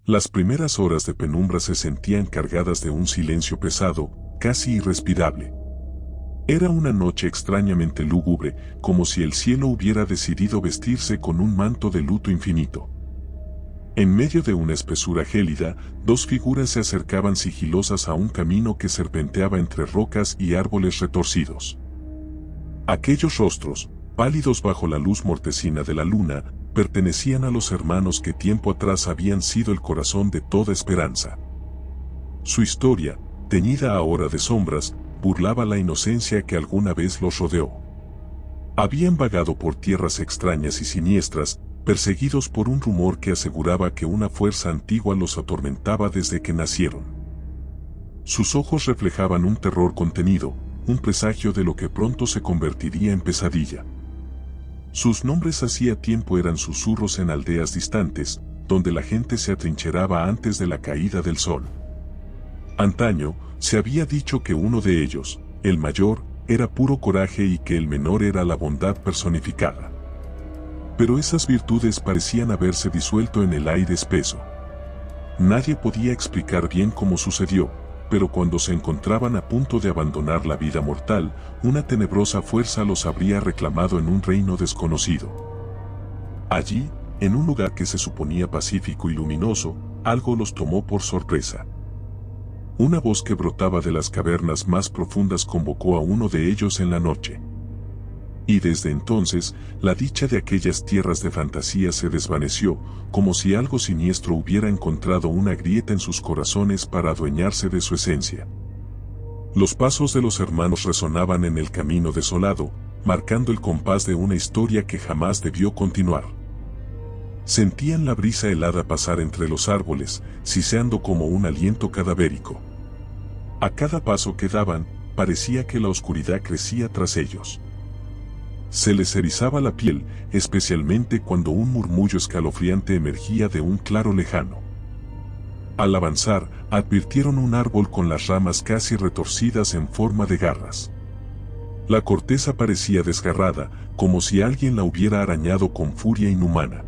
Las primeras horas de penumbra se sentían cargadas de un silencio pesado, casi irrespirable. Era una noche extrañamente lúgubre, como si el cielo hubiera decidido vestirse con un manto de luto infinito. En medio de una espesura gélida, dos figuras se acercaban sigilosas a un camino que serpenteaba entre rocas y árboles retorcidos. Aquellos rostros, pálidos bajo la luz mortecina de la luna, pertenecían a los hermanos que tiempo atrás habían sido el corazón de toda esperanza. Su historia, teñida ahora de sombras, burlaba la inocencia que alguna vez los rodeó. Habían vagado por tierras extrañas y siniestras, perseguidos por un rumor que aseguraba que una fuerza antigua los atormentaba desde que nacieron. Sus ojos reflejaban un terror contenido, un presagio de lo que pronto se convertiría en pesadilla. Sus nombres hacía tiempo eran susurros en aldeas distantes, donde la gente se atrincheraba antes de la caída del sol. Antaño, se había dicho que uno de ellos, el mayor, era puro coraje y que el menor era la bondad personificada. Pero esas virtudes parecían haberse disuelto en el aire espeso. Nadie podía explicar bien cómo sucedió, pero cuando se encontraban a punto de abandonar la vida mortal, una tenebrosa fuerza los habría reclamado en un reino desconocido. Allí, en un lugar que se suponía pacífico y luminoso, algo los tomó por sorpresa. Una voz que brotaba de las cavernas más profundas convocó a uno de ellos en la noche. Y desde entonces, la dicha de aquellas tierras de fantasía se desvaneció, como si algo siniestro hubiera encontrado una grieta en sus corazones para adueñarse de su esencia. Los pasos de los hermanos resonaban en el camino desolado, marcando el compás de una historia que jamás debió continuar. Sentían la brisa helada pasar entre los árboles, siseando como un aliento cadavérico. A cada paso que daban, parecía que la oscuridad crecía tras ellos. Se les erizaba la piel, especialmente cuando un murmullo escalofriante emergía de un claro lejano. Al avanzar, advirtieron un árbol con las ramas casi retorcidas en forma de garras. La corteza parecía desgarrada, como si alguien la hubiera arañado con furia inhumana.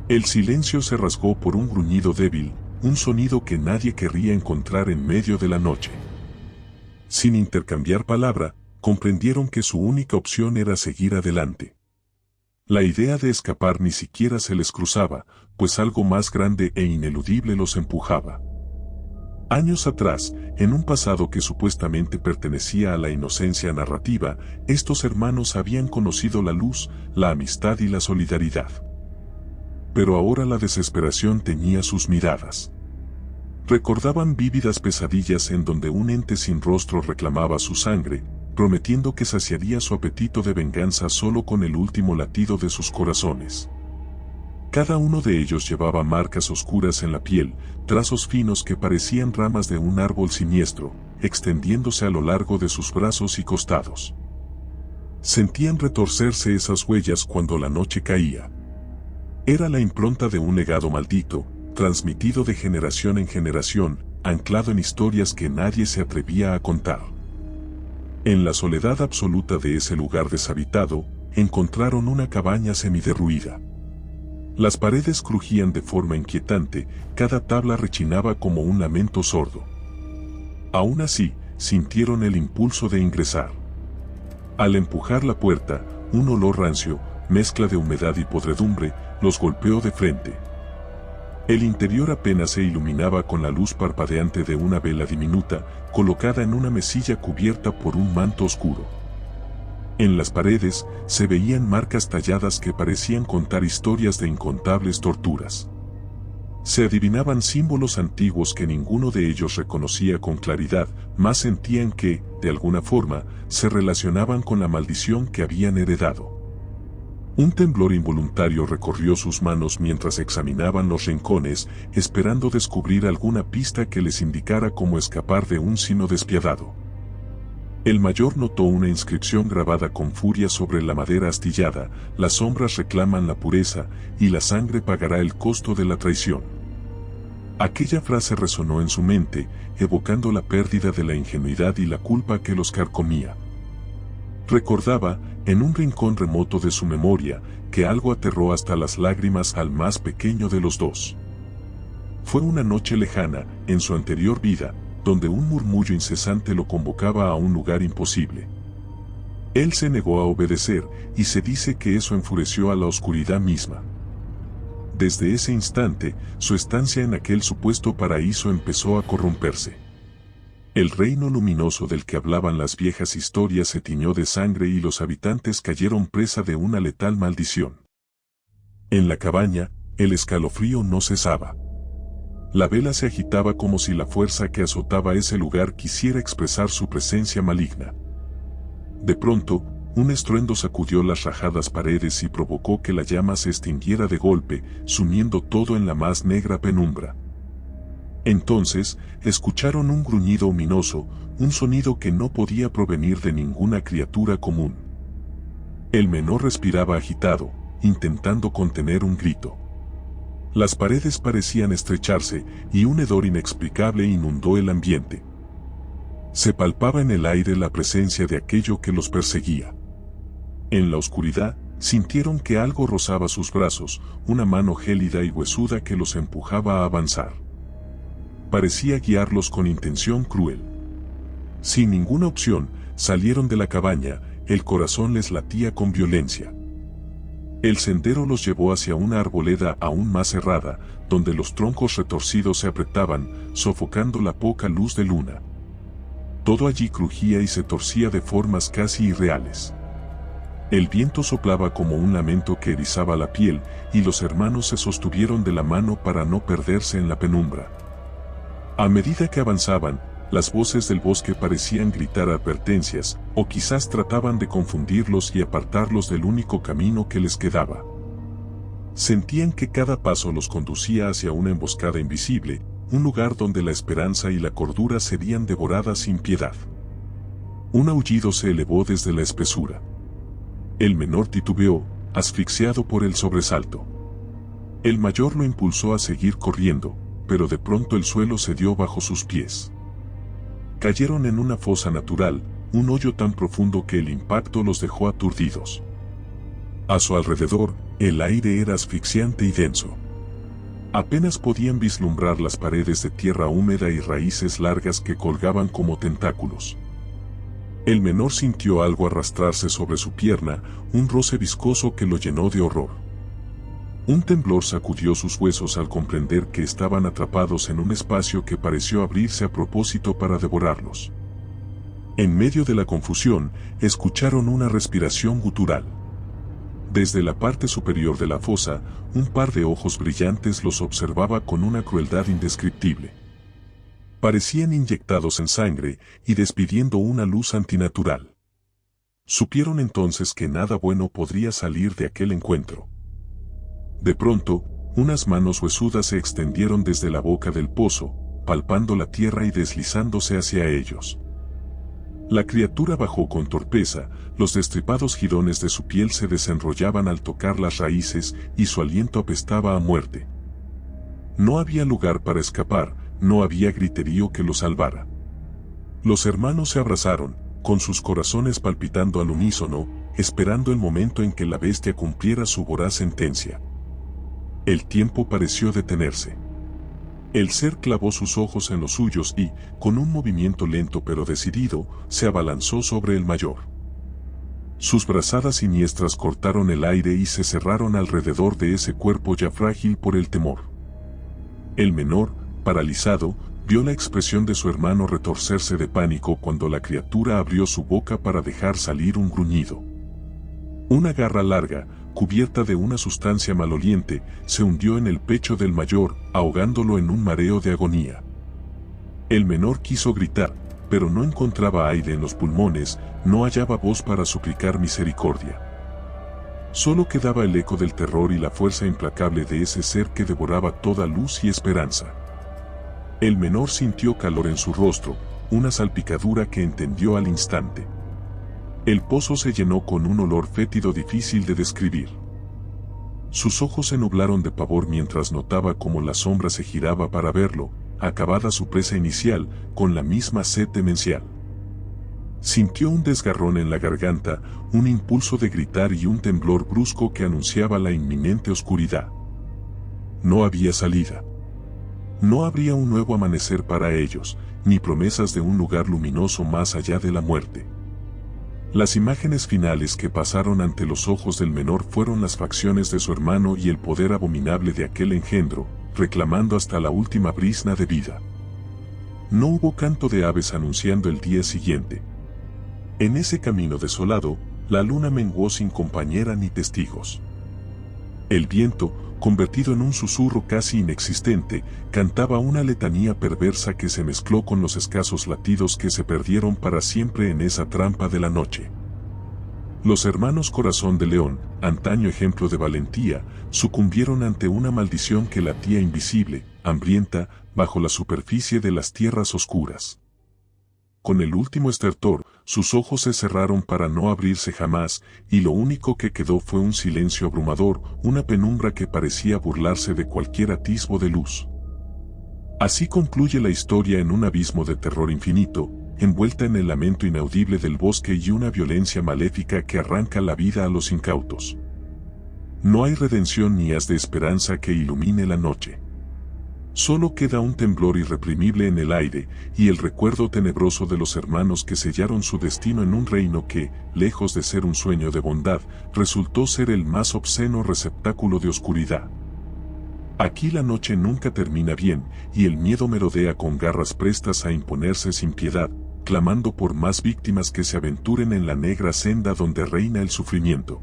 El silencio se rasgó por un gruñido débil, un sonido que nadie querría encontrar en medio de la noche. Sin intercambiar palabra, comprendieron que su única opción era seguir adelante. La idea de escapar ni siquiera se les cruzaba, pues algo más grande e ineludible los empujaba. Años atrás, en un pasado que supuestamente pertenecía a la inocencia narrativa, estos hermanos habían conocido la luz, la amistad y la solidaridad. Pero ahora la desesperación teñía sus miradas. Recordaban vívidas pesadillas en donde un ente sin rostro reclamaba su sangre, prometiendo que saciaría su apetito de venganza solo con el último latido de sus corazones. Cada uno de ellos llevaba marcas oscuras en la piel, trazos finos que parecían ramas de un árbol siniestro, extendiéndose a lo largo de sus brazos y costados. Sentían retorcerse esas huellas cuando la noche caía. Era la impronta de un legado maldito, transmitido de generación en generación, anclado en historias que nadie se atrevía a contar. En la soledad absoluta de ese lugar deshabitado, encontraron una cabaña semiderruida. Las paredes crujían de forma inquietante, cada tabla rechinaba como un lamento sordo. Aún así, sintieron el impulso de ingresar. Al empujar la puerta, un olor rancio, mezcla de humedad y podredumbre, los golpeó de frente. El interior apenas se iluminaba con la luz parpadeante de una vela diminuta, colocada en una mesilla cubierta por un manto oscuro. En las paredes, se veían marcas talladas que parecían contar historias de incontables torturas. Se adivinaban símbolos antiguos que ninguno de ellos reconocía con claridad, mas sentían que, de alguna forma, se relacionaban con la maldición que habían heredado. Un temblor involuntario recorrió sus manos mientras examinaban los rincones, esperando descubrir alguna pista que les indicara cómo escapar de un sino despiadado. El mayor notó una inscripción grabada con furia sobre la madera astillada: las sombras reclaman la pureza, y la sangre pagará el costo de la traición. Aquella frase resonó en su mente, evocando la pérdida de la ingenuidad y la culpa que los carcomía. Recordaba, en un rincón remoto de su memoria, que algo aterró hasta las lágrimas al más pequeño de los dos. Fue una noche lejana, en su anterior vida, donde un murmullo incesante lo convocaba a un lugar imposible. Él se negó a obedecer, y se dice que eso enfureció a la oscuridad misma. Desde ese instante, su estancia en aquel supuesto paraíso empezó a corromperse. El reino luminoso del que hablaban las viejas historias se tiñó de sangre y los habitantes cayeron presa de una letal maldición. En la cabaña, el escalofrío no cesaba. La vela se agitaba como si la fuerza que azotaba ese lugar quisiera expresar su presencia maligna. De pronto, un estruendo sacudió las rajadas paredes y provocó que la llama se extinguiera de golpe, sumiendo todo en la más negra penumbra. Entonces, escucharon un gruñido ominoso, un sonido que no podía provenir de ninguna criatura común. El menor respiraba agitado, intentando contener un grito. Las paredes parecían estrecharse, y un hedor inexplicable inundó el ambiente. Se palpaba en el aire la presencia de aquello que los perseguía. En la oscuridad, sintieron que algo rozaba sus brazos, una mano gélida y huesuda que los empujaba a avanzar. Parecía guiarlos con intención cruel. Sin ninguna opción, salieron de la cabaña, el corazón les latía con violencia. El sendero los llevó hacia una arboleda aún más cerrada, donde los troncos retorcidos se apretaban, sofocando la poca luz de luna. Todo allí crujía y se torcía de formas casi irreales. El viento soplaba como un lamento que erizaba la piel, y los hermanos se sostuvieron de la mano para no perderse en la penumbra. A medida que avanzaban, las voces del bosque parecían gritar advertencias, o quizás trataban de confundirlos y apartarlos del único camino que les quedaba. Sentían que cada paso los conducía hacia una emboscada invisible, un lugar donde la esperanza y la cordura serían devoradas sin piedad. Un aullido se elevó desde la espesura. El menor titubeó, asfixiado por el sobresalto. El mayor lo impulsó a seguir corriendo, pero de pronto el suelo cedió bajo sus pies. Cayeron en una fosa natural, un hoyo tan profundo que el impacto los dejó aturdidos. A su alrededor, el aire era asfixiante y denso. Apenas podían vislumbrar las paredes de tierra húmeda y raíces largas que colgaban como tentáculos. El menor sintió algo arrastrarse sobre su pierna, un roce viscoso que lo llenó de horror. Un temblor sacudió sus huesos al comprender que estaban atrapados en un espacio que pareció abrirse a propósito para devorarlos. En medio de la confusión, escucharon una respiración gutural. Desde la parte superior de la fosa, un par de ojos brillantes los observaba con una crueldad indescriptible. Parecían inyectados en sangre y despidiendo una luz antinatural. Supieron entonces que nada bueno podría salir de aquel encuentro. De pronto, unas manos huesudas se extendieron desde la boca del pozo, palpando la tierra y deslizándose hacia ellos. La criatura bajó con torpeza, los destripados jirones de su piel se desenrollaban al tocar las raíces y su aliento apestaba a muerte. No había lugar para escapar, no había griterío que los salvara. Los hermanos se abrazaron, con sus corazones palpitando al unísono, esperando el momento en que la bestia cumpliera su voraz sentencia. El tiempo pareció detenerse. El ser clavó sus ojos en los suyos y, con un movimiento lento pero decidido, se abalanzó sobre el mayor. Sus brazadas siniestras cortaron el aire y se cerraron alrededor de ese cuerpo ya frágil por el temor. El menor, paralizado, vio la expresión de su hermano retorcerse de pánico cuando la criatura abrió su boca para dejar salir un gruñido. Una garra larga, cubierta de una sustancia maloliente, se hundió en el pecho del mayor, ahogándolo en un mareo de agonía. El menor quiso gritar, pero no encontraba aire en los pulmones, no hallaba voz para suplicar misericordia. Solo quedaba el eco del terror y la fuerza implacable de ese ser que devoraba toda luz y esperanza. El menor sintió calor en su rostro, una salpicadura que entendió al instante. El pozo se llenó con un olor fétido difícil de describir. Sus ojos se nublaron de pavor mientras notaba cómo la sombra se giraba para verlo, acabada su presa inicial, con la misma sed demencial. Sintió un desgarrón en la garganta, un impulso de gritar y un temblor brusco que anunciaba la inminente oscuridad. No había salida. No habría un nuevo amanecer para ellos, ni promesas de un lugar luminoso más allá de la muerte. Las imágenes finales que pasaron ante los ojos del menor fueron las facciones de su hermano y el poder abominable de aquel engendro, reclamando hasta la última brizna de vida. No hubo canto de aves anunciando el día siguiente. En ese camino desolado, la luna menguó sin compañera ni testigos. El viento, convertido en un susurro casi inexistente, cantaba una letanía perversa que se mezcló con los escasos latidos que se perdieron para siempre en esa trampa de la noche. Los hermanos Corazón de León, antaño ejemplo de valentía, sucumbieron ante una maldición que latía invisible, hambrienta, bajo la superficie de las tierras oscuras. Con el último estertor, sus ojos se cerraron para no abrirse jamás, y lo único que quedó fue un silencio abrumador, una penumbra que parecía burlarse de cualquier atisbo de luz. Así concluye la historia en un abismo de terror infinito, envuelta en el lamento inaudible del bosque y una violencia maléfica que arranca la vida a los incautos. No hay redención ni haz de esperanza que ilumine la noche. Solo queda un temblor irreprimible en el aire y el recuerdo tenebroso de los hermanos que sellaron su destino en un reino que, lejos de ser un sueño de bondad, resultó ser el más obsceno receptáculo de oscuridad. Aquí la noche nunca termina bien, y el miedo merodea con garras prestas a imponerse sin piedad, clamando por más víctimas que se aventuren en la negra senda donde reina el sufrimiento.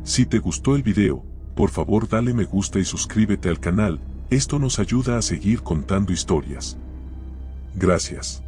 Si te gustó el video, por favor dale me gusta y suscríbete al canal. Esto nos ayuda a seguir contando historias. Gracias.